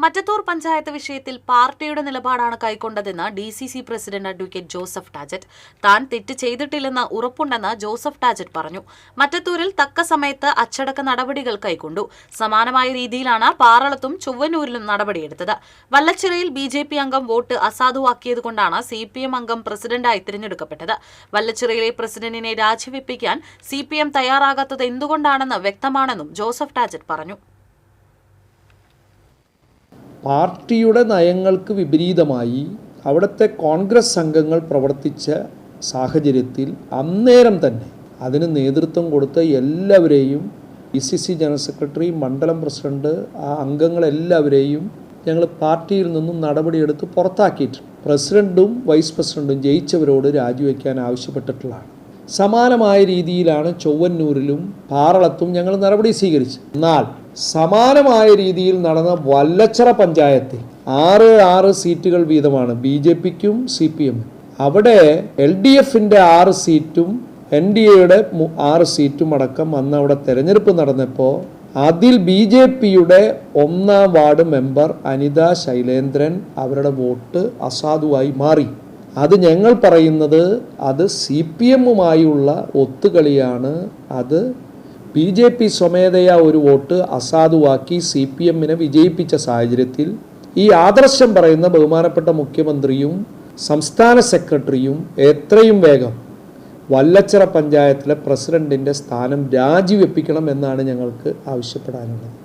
മറ്റത്തൂർ പഞ്ചായത്ത് വിഷയത്തിൽ പാർട്ടിയുടെ നിലപാടാണ് കൈക്കൊണ്ടതെന്ന് DCC പ്രസിഡന്റ് അഡ്വക്കേറ്റ് ജോസഫ് ടാജറ്റ്. താൻ തെറ്റ് ചെയ്തിട്ടില്ലെന്ന് ഉറപ്പുണ്ടെന്ന് ജോസഫ് ടാജറ്റ് പറഞ്ഞു. മറ്റത്തൂരിൽ തക്ക സമയത്ത് അച്ചടക്ക നടപടികൾ കൈക്കൊണ്ടു. സമാനമായ രീതിയിലാണ് പാറളത്തും ചൊവ്വന്നൂരിലും നടപടിയെടുത്തത്. വല്ലച്ചിറയിൽ BJP അംഗം വോട്ട് അസാധുവാക്കിയതുകൊണ്ടാണ് CPM അംഗം പ്രസിഡന്റായി തിരഞ്ഞെടുക്കപ്പെട്ടത്. വല്ലച്ചിറയിലെ പ്രസിഡന്റിനെ രാജിവെപ്പിക്കാൻ CPM തയ്യാറാകാത്തത് എന്തുകൊണ്ടാണെന്ന് വ്യക്തമാണെന്നും ജോസഫ് ടാജറ്റ് പറഞ്ഞു. പാർട്ടിയുടെ നയങ്ങൾക്ക് വിപരീതമായി അവിടുത്തെ കോൺഗ്രസ് അംഗങ്ങൾ പ്രവർത്തിച്ച സാഹചര്യത്തിൽ അന്നേരം തന്നെ അതിന് നേതൃത്വം കൊടുത്ത എല്ലാവരെയും DCC ജനറൽ സെക്രട്ടറി, മണ്ഡലം പ്രസിഡന്റ്, ആ അംഗങ്ങളെല്ലാവരെയും ഞങ്ങൾ പാർട്ടിയിൽ നിന്നും നടപടിയെടുത്ത് പുറത്താക്കിയിട്ടുണ്ട്. പ്രസിഡന്റും വൈസ് പ്രസിഡന്റും ജയിച്ചവരോട് രാജിവെക്കാൻ ആവശ്യപ്പെട്ടിട്ടുള്ളതാണ്. സമാനമായ രീതിയിലാണ് ചൊവ്വന്നൂരിലും പാറളത്തും ഞങ്ങൾ നടപടി സ്വീകരിച്ചത്. എന്നാൽ സമാനമായ രീതിയിൽ നടന്ന വല്ലച്ചിറ പഞ്ചായത്തിൽ 6 സീറ്റുകൾ വീതമാണ് BJPക്കും CPM. അവിടെ LDFന്റെ 6 സീറ്റും NDAയുടെ 6 സീറ്റും അടക്കം അന്ന് അവിടെ തെരഞ്ഞെടുപ്പ് നടന്നപ്പോൾ അതിൽ BJPയുടെ 1-ാം വാർഡ് മെമ്പർ അനിത ശൈലേന്ദ്രൻ അവരുടെ വോട്ട് അസാധുവായി മാറി. അത് ഞങ്ങൾ പറയുന്നത് അത് CPMുമായുള്ള ഒത്തുകളിയാണ്. അത് BJP സ്വമേധയാ ഒരു വോട്ട് അസാധുവാക്കി CPMനെ വിജയിപ്പിച്ച സാഹചര്യത്തിൽ ഈ ആദർശം പറയുന്ന ബഹുമാനപ്പെട്ട മുഖ്യമന്ത്രിയും സംസ്ഥാന സെക്രട്ടറിയും എത്രയും വേഗം വല്ലച്ചിറ പഞ്ചായത്തിലെ പ്രസിഡന്റിൻ്റെ സ്ഥാനം രാജിവെപ്പിക്കണം എന്നാണ് ഞങ്ങൾക്ക് ആവശ്യപ്പെടാനുള്ളത്.